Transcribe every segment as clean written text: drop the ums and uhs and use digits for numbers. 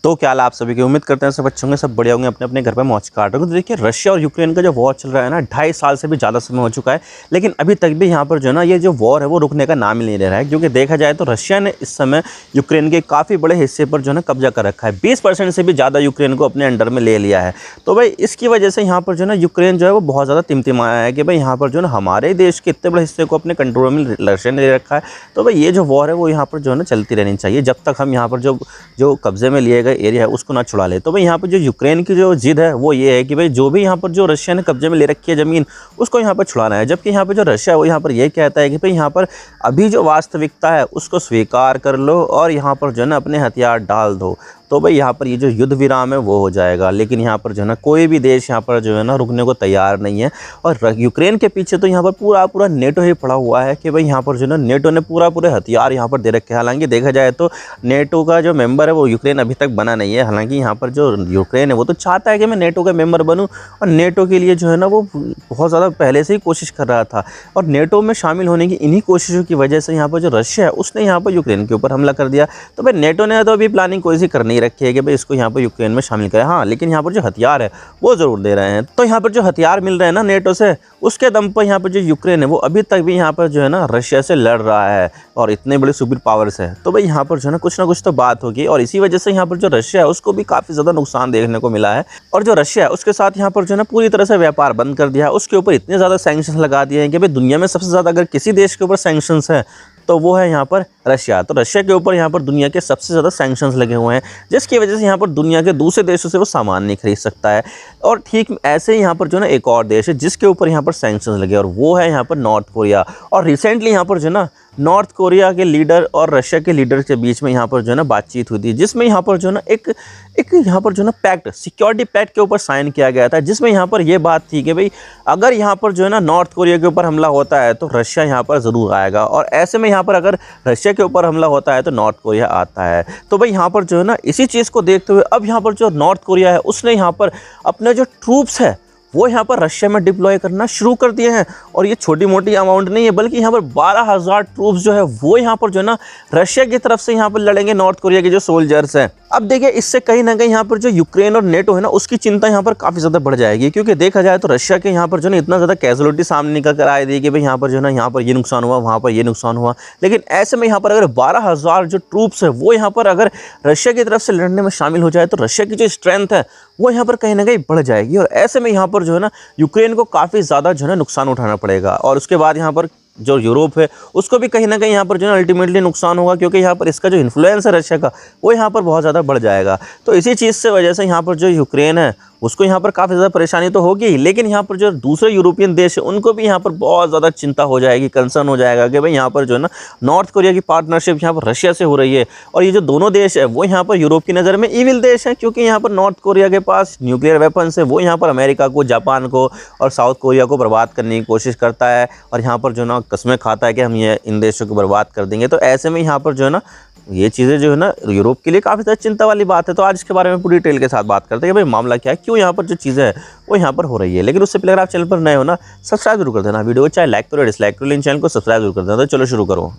तो क्या हाल है आप सभी की। उम्मीद करते हैं सब अच्छे होंगे, सब बढ़िया होंगे, अपने अपने घर पे मौज काट रहे होंगे। तो देखिए, रशिया और यूक्रेन का जो वॉर चल रहा है ना, 2.5 साल से भी ज़्यादा समय हो चुका है, लेकिन अभी तक भी यहाँ पर जो है ना, ये जो वॉर है वो रुकने का नाम ही नहीं ले रहा है। क्योंकि देखा जाए तो रशिया ने इस समय यूक्रेन के काफ़ी बड़े हिस्से पर जो है ना कब्जा कर रखा है। 20% से भी ज़्यादा यूक्रेन को अपने अंडर में ले लिया है। तो भाई इसकी वजह से यहाँ पर जो है ना यूक्रेन जो है वो बहुत ज़्यादा टिमटिमाया है कि भाई यहाँ पर जो है ना हमारे देश के इतने बड़े हिस्से को अपने कंट्रोल में रशिया ने ले रखा है। तो भाई ये जो वॉर है वो यहाँ पर जो है ना चलती रहनी चाहिए, जब तक हम यहाँ पर जो कब्जे में लिए गए एरिया है उसको ना छुड़ा ले। तो भाई यहाँ पर जो यूक्रेन की जो जिद है वो ये है कि भाई जो भी यहाँ पर जो रशिया ने कब्जे में ले रखी है ज़मीन, उसको यहाँ पर छुड़ाना है। जबकि यहाँ पर जो रशिया है वो यहाँ पर ये कहता है कि भाई यहाँ पर अभी जो वास्तविकता है उसको स्वीकार कर लो और यहाँ पर जो है ना अपने हथियार डाल दो, तो भाई यहाँ पर ये जो युद्ध विराम है वो हो जाएगा। लेकिन यहाँ पर जो है ना कोई भी देश यहाँ पर जो है ना रुकने को तैयार नहीं है। और यूक्रेन के पीछे तो यहाँ पर पूरा नेटो ही पड़ा हुआ है कि भाई यहाँ पर जो है ना नेटो ने पूरे हथियार यहाँ पर दे रखे हैं। हालांकि देखा जाए तो नेटो का जो मेंबर है वो यूक्रेन अभी तक बना नहीं है। हालांकि यहाँ पर जो यूक्रेन है वो तो चाहता है कि मैं नेटो का मेंबर बनूँ, और नेटो के लिए जो है ना वो बहुत ज़्यादा पहले से ही कोशिश कर रहा था। और नेटो में शामिल होने की इन्हीं कोशिशों की वजह से यहाँ पर जो रशिया है उसने यहाँ पर यूक्रेन के ऊपर हमला कर दिया। तो भाई नेटो ने तो अभी प्लानिंग कोई सी करनी रखी है कि भाई इसको यहाँ पर यूक्रेन में शामिल करें। हाँ, लेकिन यहाँ पर जो हथियार है वो ज़रूर दे रहे हैं। तो यहाँ पर जो हथियार मिल रहे हैं ना नेटो से, उसके दम पर यहाँ पर जो यूक्रेन है वो अभी तक भी यहाँ पर जो है ना रशिया से लड़ रहा है और इतने बड़े सुपर पावर्स है। तो भाई यहाँ पर जो है ना कुछ तो बात होगी, और इसी वजह से यहाँ पर जो रशिया है उसको भी काफ़ी ज़्यादा नुकसान देखने को मिला है। और जो रशिया है उसके साथ यहाँ पर जो है ना पूरी तरह से व्यापार बंद कर दिया है। उसके ऊपर इतने ज़्यादा सैंक्शंस लगा दिए हैं कि भाई दुनिया में सबसे ज़्यादा अगर किसी देश के ऊपर सैंक्शंस है तो वो है यहाँ पर रशिया। तो रशिया के ऊपर यहाँ पर दुनिया के सबसे ज़्यादा सैंक्शंस लगे हुए हैं, जिसकी वजह से यहाँ पर दुनिया के दूसरे देशों से वो सामान नहीं खरीद सकता है। और ठीक ऐसे ही यहाँ पर जो है ना एक और देश है जिसके ऊपर यहाँ पर सैंक्शंस लगे, और वो है यहाँ पर नॉर्थ कोरिया। और रिसेंटली यहाँ पर जो है ना नॉर्थ कोरिया के लीडर और रशिया के लीडर के बीच में यहाँ पर जो है ना बातचीत हुई थी, जिसमें यहाँ पर जो है ना एक यहाँ पर जो है ना पैक्ट, सिक्योरिटी पैक्ट के ऊपर साइन किया गया था, जिसमें यहाँ पर ये बात थी कि भाई अगर यहाँ पर जो है ना नॉर्थ कोरिया के ऊपर हमला होता है तो रशिया यहाँ पर ज़रूर आएगा, और ऐसे में यहाँ पर अगर रशिया के ऊपर हमला होता है तो नॉर्थ कोरिया आता है। तो भाई यहाँ पर जो है ना इसी चीज़ को देखते हुए अब यहाँ पर जो नॉर्थ कोरिया है उसने यहाँ पर अपने जो ट्रूप्स है वो यहाँ पर रशिया में डिप्लॉय करना शुरू कर दिए हैं। और ये छोटी मोटी अमाउंट नहीं है, बल्कि यहाँ पर 12,000 ट्रूप्स जो है वो यहाँ पर जो है ना रशिया की तरफ से यहाँ पर लड़ेंगे नॉर्थ कोरिया के जो सोल्जर्स हैं। अब देखिए, इससे कहीं ना कहीं यहाँ पर जो यूक्रेन और नेटो है ना उसकी चिंता यहाँ पर काफ़ी ज़्यादा बढ़ जाएगी। क्योंकि देखा जाए तो रशिया के यहाँ पर जो है इतना ज़्यादा कैजुअलिटी सामने निकल कर आए दी कि भाई यहाँ पर जो है ना यहाँ पर ये नुकसान हुआ, वहाँ पर ये नुकसान हुआ। लेकिन ऐसे में यहाँ पर अगर 12,000 जो ट्रूप्स है वो यहाँ पर अगर रशिया की तरफ से लड़ने में शामिल हो जाए तो रशिया की जो स्ट्रेंथ है वो यहाँ पर कहीं ना कहीं बढ़ जाएगी। और ऐसे में यहाँ पर जो है ना यूक्रेन को काफ़ी ज़्यादा जो है ना नुकसान उठाना पड़ेगा। और उसके बाद यहाँ पर जो यूरोप है उसको भी कहीं ना कहीं यहाँ पर जो है अल्टीमेटली नुकसान होगा, क्योंकि यहाँ पर इसका जो इन्फ्लुएंस है रशिया का वो यहाँ पर बहुत ज़्यादा बढ़ जाएगा। तो इसी चीज़ से वजह से यहाँ पर जो यूक्रेन है उसको यहाँ पर काफ़ी ज़्यादा परेशानी तो होगी, लेकिन यहाँ पर जो दूसरे यूरोपियन देश है उनको भी यहाँ पर बहुत ज़्यादा चिंता हो जाएगी, कंसर्न हो जाएगा कि भाई यहाँ पर जो है ना नॉर्थ कोरिया की पार्टनरशिप यहाँ पर रशिया से हो रही है। और ये जो दोनों देश है वो यहाँ पर यूरोप की नज़र में ईविल देश है, क्योंकि यहाँ पर नॉर्थ कोरिया के पास न्यूक्लियर वेपन्स है। वो यहाँ पर अमेरिका को, जापान को और साउथ कोरिया को बर्बाद करने की कोशिश करता है, और यहाँ पर जो है ना कस्में खाता है कि हम ये इन देशों को बर्बाद कर देंगे। तो ऐसे में यहाँ पर जो है ना ये चीज़ें जो है ना यूरोप के लिए काफ़ी ज़्यादा चिंता वाली बात है। तो आज इसके बारे में पूरी डिटेल के साथ बात करते हैं कि भाई मामला क्या है, क्यों यहाँ पर जो चीज़ें है वो यहाँ पर हो रही है। लेकिन उससे पहले अगर आप चैनल पर नए हो ना, सब्सक्राइब जरूर कर देना, वीडियो को चाहे लाइक करो डिसलाइक करो, लेकिन चैनल को सब्सक्राइब जरूर कर देना। तो चलो शुरू करो।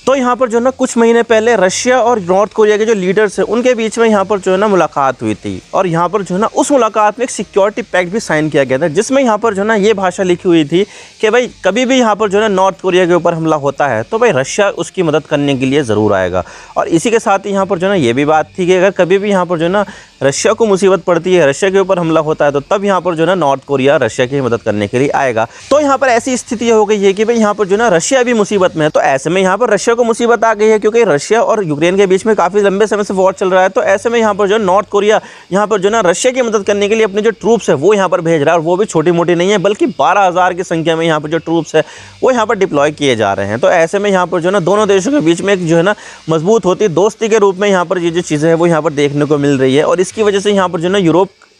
तो यहाँ पर जो है ना कुछ महीने पहले रशिया और नॉर्थ कोरिया के जो लीडर्स हैं उनके बीच में यहाँ पर जो है ना मुलाकात हुई थी, और यहाँ पर जो है ना उस मुलाकात में एक सिक्योरिटी पैक्ट भी साइन किया गया था, जिसमें यहाँ पर जो है ना ये भाषा लिखी हुई थी कि भाई कभी भी यहाँ पर जो है ना नॉर्थ कोरिया के ऊपर हमला होता है तो भाई रशिया उसकी मदद करने के लिए ज़रूर आएगा। और इसी के साथ ही यहाँ पर जो है ना ये भी बात थी कि अगर कभी भी यहाँ पर जो है ना रशिया को मुसीबत पड़ती है, रशिया के ऊपर हमला होता है, तो तब यहाँ पर जो है ना नॉर्थ कोरिया रशिया की मदद करने के लिए आएगा। तो यहाँ पर ऐसी स्थिति हो गई है कि भाई यहाँ पर जो है ना रशिया भी मुसीबत में है। तो ऐसे में यहाँ पर रशिया को मुसीबत आ गई है, क्योंकि रशिया और यूक्रेन के बीच में काफ़ी लंबे समय से वॉर चल रहा है। तो ऐसे में यहाँ पर जो है नॉर्थ कोरिया यहाँ पर जो है ना रशिया की मदद करने के लिए अपने जो ट्रूप्स है वो यहाँ पर भेज रहा है, और वो भी छोटी मोटी नहीं है, बल्कि 12,000 की संख्या में यहाँ पर जो ट्रूप्स है वो यहाँ पर डिप्लॉय किए जा रहे हैं। तो ऐसे में यहाँ पर जो है ना दोनों देशों के बीच में एक जो है ना मजबूत होती दोस्ती के रूप में यहाँ पर ये जो चीज़ें हैं वो यहाँ पर देखने को मिल रही है। और इसकी वजह से यहाँ पर जो है ना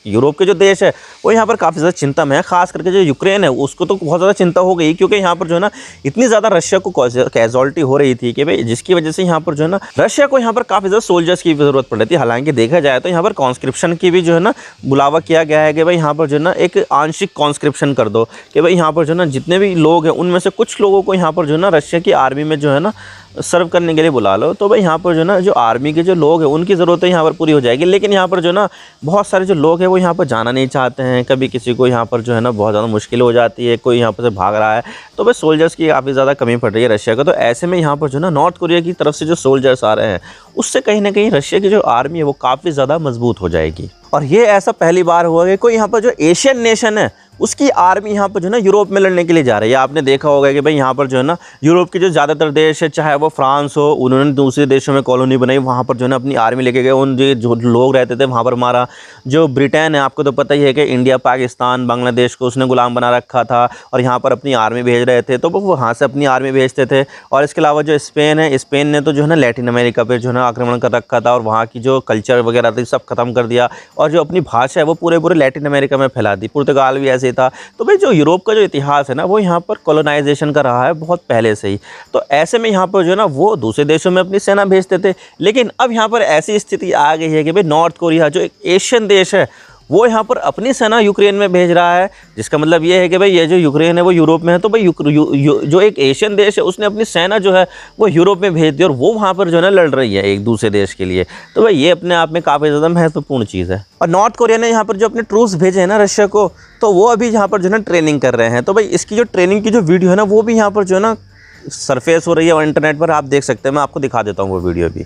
यूरोप के जो देश है वो यहाँ पर काफ़ी ज़्यादा चिंता में है। खास करके जो यूक्रेन है उसको तो बहुत ज़्यादा चिंता हो गई, क्योंकि यहाँ पर जो है ना इतनी ज़्यादा रशिया को कैजुअलिटी हो रही थी कि भाई जिसकी वजह से यहाँ पर जो है ना रशिया को यहाँ पर काफ़ी ज़्यादा सोल्जर्स की ज़रूरत पड़ रही थी। हालांकि देखा जाए तो यहाँ पर कॉन्स्क्रिप्शन की भी जो है ना बुलावा किया गया है कि भाई यहाँ पर जो है ना एक आंशिक कॉन्स्क्रिप्शन कर दो, कि भाई यहाँ पर जो है ना जितने भी लोग हैं उनमें से कुछ लोगों को यहाँ पर जो है ना रशिया की आर्मी में जो है ना सर्व करने के लिए बुला लो, तो भाई यहाँ पर जो है ना जो आर्मी के जो लोग हैं उनकी ज़रूरतें यहाँ पर पूरी हो जाएगी। लेकिन यहाँ पर जो है ना बहुत सारे जो लोग हैं वो यहाँ पर जाना नहीं चाहते हैं, कभी किसी को यहाँ पर जो है ना बहुत ज़्यादा मुश्किल हो जाती है, कोई यहाँ पर से भाग रहा है, तो भाई सोल्जर्स की काफ़ी ज़्यादा कमी पड़ रही है रशिया को। तो ऐसे में यहाँ पर जो है ना नॉर्थ कोरिया की तरफ से जो सोल्जर्स आ रहे हैं उससे कहीं ना कहीं रशिया की जो आर्मी है वो काफ़ी ज़्यादा मजबूत हो जाएगी। और ये ऐसा पहली बार हुआ कि कोई यहाँ पर जो एशियन नेशन है उसकी आर्मी यहाँ पर जो है ना यूरोप में लड़ने के लिए जा रही है। आपने देखा होगा कि भाई यहाँ पर जो है ना यूरोप के जो ज़्यादातर देश है, चाहे वो फ्रांस हो, उन्होंने दूसरे देशों में कॉलोनी बनाई, वहाँ पर जो है ना अपनी आर्मी लेके गए, उन जो लोग रहते थे वहाँ पर मारा। जो ब्रिटेन है, आपको तो पता ही है कि इंडिया, पाकिस्तान, बांग्लादेश को उसने गुलाम बना रखा था और यहाँ पर अपनी आर्मी भेज रहे थे, तो वो वहाँ से अपनी आर्मी भेजते थे। और इसके अलावा जो स्पेन है, स्पेन ने तो जो है ना लैटिन अमेरिका पर जो है ना आक्रमण कर रखा था और वहाँ की जो कल्चर वगैरह थी सब खत्म कर दिया, और जो अपनी भाषा है वो पूरे लैटिन अमेरिका में फैला दी। पुर्तगाल भी ऐसे ही था। तो भाई जो यूरोप का जो इतिहास है ना वो यहाँ पर कॉलोनाइजेशन का रहा है बहुत पहले से ही। तो ऐसे में यहाँ पर जो है ना वो दूसरे देशों में अपनी सेना भेजते थे। लेकिन अब यहाँ पर ऐसी स्थिति आ गई है कि भाई नॉर्थ कोरिया जो एक एशियन देश है वो यहाँ पर अपनी सेना यूक्रेन में भेज रहा है, जिसका मतलब ये है कि भाई ये जो यूक्रेन है वो यूरोप में है, तो भाई जो एक एशियन देश है उसने अपनी सेना जो है वो यूरोप में भेज दी और वो वहाँ पर जो है ना लड़ रही है एक दूसरे देश के लिए। तो भाई ये अपने आप में काफ़ी ज़्यादा महत्वपूर्ण चीज़ है। और नॉर्थ कोरिया ने यहाँ पर जो अपने ट्रूप्स भेजे हैं ना रशिया को, तो वो अभी यहाँ पर जो है ना ट्रेनिंग कर रहे हैं। तो भाई इसकी जो ट्रेनिंग की जो वीडियो है ना वो भी यहाँ पर जो है ना सरफेस हो रही है और इंटरनेट पर आप देख सकते हैं। मैं आपको दिखा देता हूँ वो वीडियो भी।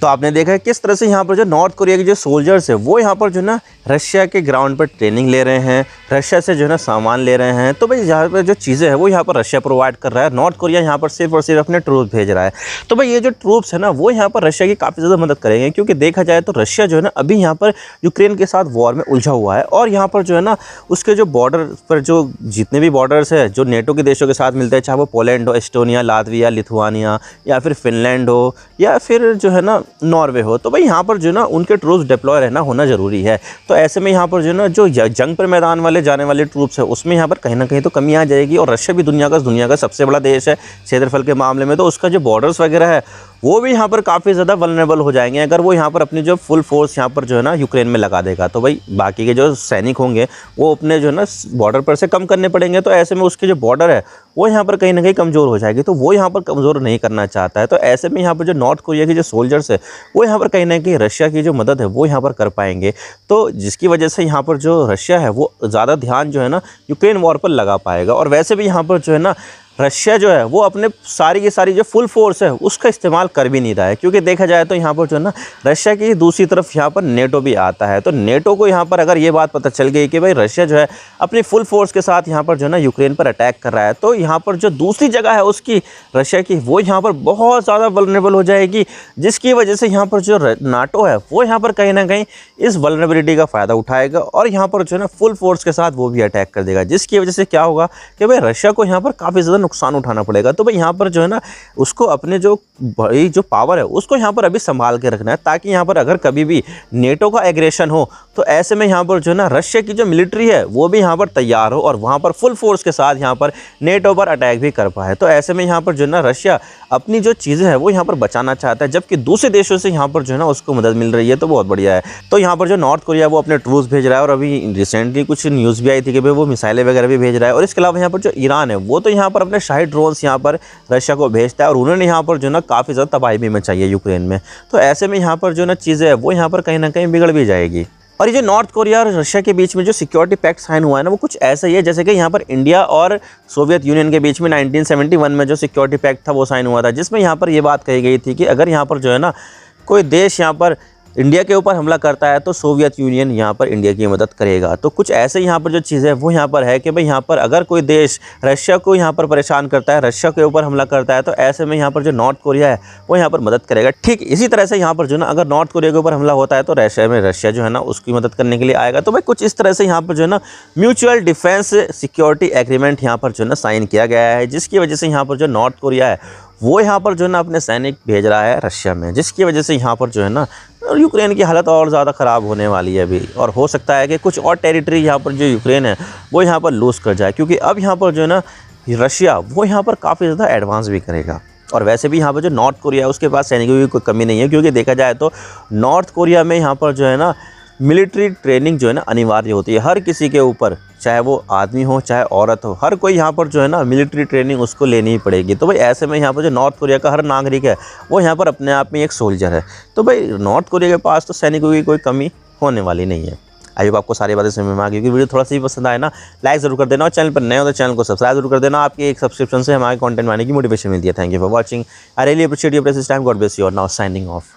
तो आपने देखा है किस तरह से यहाँ पर जो नॉर्थ कोरिया के जो सोल्जर्स है वो यहाँ पर जो ना रशिया के ग्राउंड पर ट्रेनिंग ले रहे हैं, रशिया से जो है ना सामान ले रहे हैं। तो भाई यहाँ पर जो चीज़ें हैं वो यहाँ पर रशिया प्रोवाइड कर रहा है, नॉर्थ कोरिया यहाँ पर सिर्फ और सिर्फ अपने ट्रूप्स भेज रहा है। तो भाई ये जो ट्रूप्स है ना वो यहाँ पर रशिया की काफ़ी ज़्यादा मदद करेंगे, क्योंकि देखा जाए तो रशिया जो है ना अभी यहाँ पर यूक्रेन के साथ वॉर में उलझा हुआ है। और यहाँ पर जो है ना उसके जो बॉर्डर पर जो जितने भी बॉर्डर्स है जो नेटो के देशों के साथ मिलते हैं, चाहे वो पोलैंड हो, एस्टोनिया, लातविया, लिथुआनिया, या फिर फिनलैंड हो, या फिर जो है ना नॉर्वे हो, तो भाई यहाँ पर जो है ना उनके ट्रूप्स डिप्लॉय रहना होना ज़रूरी है। तो ऐसे में यहाँ पर जो है ना जो जंग पर मैदान वाले जाने वाले ट्रूप्स है उसमें यहाँ पर कहीं ना कहीं तो कमी आ जाएगी। और रशिया भी दुनिया का सबसे बड़ा देश है क्षेत्रफल के मामले में, तो उसका जो बॉर्डर्स वगैरह है वो भी यहाँ पर काफ़ी ज़्यादा वल्नरेबल हो जाएंगे अगर वो यहाँ पर अपनी जो फुल फोर्स यहाँ पर जो है ना यूक्रेन में लगा देगा। तो भाई बाकी के जो सैनिक होंगे वो अपने जो है ना बॉर्डर पर से कम करने पड़ेंगे। तो ऐसे में उसके जो बॉर्डर है वो यहाँ पर कहीं ना कहीं कमज़ोर हो जाएगी, तो वो यहाँ पर कमज़ोर नहीं करना चाहता है। तो ऐसे में यहाँ पर जो नॉर्थ कोरिया के जो सोल्जर्स है वो यहाँ पर कहीं ना कहीं रशिया की जो मदद है वो यहाँ पर कर पाएंगे, तो जिसकी वजह से यहाँ पर जो रशिया है वो ज़्यादा ध्यान जो है ना यूक्रेन वॉर पर लगा पाएगा। और वैसे भी यहाँ पर जो है ना रशिया जो है वो अपने सारी की सारी जो फुल फोर्स है उसका इस्तेमाल कर भी नहीं रहा है, क्योंकि देखा जाए तो यहाँ पर जो है ना रशिया की दूसरी तरफ यहाँ पर नेटो भी आता है। तो नेटो को यहाँ पर अगर ये बात पता चल गई कि भाई रशिया जो है अपनी फुल फोर्स के साथ यहाँ पर जो है ना यूक्रेन पर अटैक कर रहा है, तो यहाँ पर जो दूसरी जगह है उसकी रशिया की वो यहाँ पर बहुत ज़्यादा वल्नरेबल हो जाएगी, जिसकी वजह से यहाँ पर जो नाटो है वो यहाँ पर कहीं ना कहीं इस वल्नरेबिलिटी का फ़ायदा उठाएगा और यहाँ पर जो है ना फुल फोर्स के साथ वो भी अटैक कर देगा, जिसकी वजह से क्या होगा कि भाई रशिया को यहाँ पर काफ़ी ज़्यादा नुकसान उठाना पड़ेगा। तो भाई यहाँ पर जो है ना उसको अपने जो बड़ी जो पावर है उसको यहाँ पर अभी संभाल के रखना है, ताकि यहाँ पर अगर कभी भी नेटो का एग्रेशन हो तो ऐसे में यहाँ पर जो है ना रशिया की जो मिलिट्री है वो भी यहाँ पर तैयार हो और वहाँ पर फुल फोर्स के साथ यहाँ पर नेटो पर अटैक भी कर पाए। तो ऐसे में यहाँ पर जो है ना रशिया अपनी जो चीज़ें हैं वो यहाँ पर बचाना चाहता है, जबकि दूसरे देशों से यहाँ पर जो है ना उसको मदद मिल रही है, तो बहुत बढ़िया है। तो यहाँ पर जो नॉर्थ कोरिया वो अपने ट्रूप्स भेज रहा है और अभी रिसेंटली कुछ न्यूज़ भी आई थी कि भाई वो मिसाइलें वगैरह भी भेज रहा है। और इसके अलावा यहाँ पर जो ईरान है वो तो यहाँ पर अपने शाही ड्रोन्स यहाँ पर रशिया को भेजता है और उन्होंने यहाँ पर जो है ना काफ़ी ज़्यादा तबाही भी मचाई है यूक्रेन में। तो ऐसे में यहाँ पर जो ना चीज़ें है वो यहाँ पर कहीं ना कहीं बिगड़ भी जाएगी। और ये जो नॉर्थ कोरिया और रशिया के बीच में जो सिक्योरिटी पैक्ट साइन हुआ है ना वो कुछ ऐसा ही है जैसे कि यहाँ पर इंडिया और सोवियत यूनियन के बीच में 1971 में जो सिक्योरिटी पैक्ट था वो साइन हुआ था, जिसमें यहाँ पर ये बात कही गई थी कि अगर यहाँ पर जो है ना कोई देश यहाँ पर इंडिया के ऊपर हमला करता है तो सोवियत यूनियन यहाँ पर इंडिया की मदद करेगा। तो कुछ ऐसे यहाँ पर जो चीज़ है वो यहाँ पर है कि भाई यहाँ पर अगर कोई देश रशिया को यहाँ पर परेशान करता है, रशिया के ऊपर हमला करता है, तो ऐसे में यहाँ पर जो नॉर्थ कोरिया है वो यहाँ पर मदद करेगा। ठीक इसी तरह से यहाँ पर जो ना अगर नॉर्थ कोरिया के ऊपर हमला होता है तो रशिया जो है ना उसकी मदद करने के लिए आएगा। तो भाई कुछ इस तरह से यहाँ पर जो है ना म्यूचुअल डिफेंस सिक्योरिटी एग्रीमेंट यहाँ पर जो है ना साइन किया गया है, जिसकी वजह से यहाँ पर जो नॉर्थ कोरिया है वो यहाँ पर जो है ना अपने सैनिक भेज रहा है रशिया में, जिसकी वजह से यहाँ पर जो है ना यूक्रेन की हालत और ज़्यादा ख़राब होने वाली है अभी। और हो सकता है कि कुछ और टेरिटरी यहाँ पर जो यूक्रेन है वो यहाँ पर लूज़ कर जाए, क्योंकि अब यहाँ पर जो है ना रशिया वो यहाँ पर काफ़ी ज़्यादा एडवांस भी करेगा। और वैसे भी यहाँ पर जो नॉर्थ कोरिया है उसके पास सैनिकों की कोई कमी नहीं है, क्योंकि देखा जाए तो नॉर्थ कोरिया में यहाँ पर जो है ना मिलिट्री ट्रेनिंग जो है ना अनिवार्य होती है हर किसी के ऊपर, चाहे वो आदमी हो चाहे औरत हो, हर कोई यहाँ पर जो है ना मिलिट्री ट्रेनिंग उसको लेनी ही पड़ेगी। तो भाई ऐसे में यहाँ पर जो नॉर्थ कोरिया का हर नागरिक है वो यहाँ पर अपने आप में एक सोल्जर है। तो भाई नॉर्थ कोरिया के पास तो सैनिकों की कोई कमी होने वाली नहीं है। आई होप आपको सारी बातें समझ में आ गई। वीडियो थोड़ा सा ही पसंद आए ना लाइक जरूर कर देना, और चैनल पर नए हो तो चैनल को सब्सक्राइब जरूर कर देना। आपकी एक सब्सक्रिप्शन से हमारे कंटेंट बनाने की मोटिवेशन मिलती है। Thank you for watching. I really appreciate your presence time. God bless you. और नाउ साइनिंग ऑफ।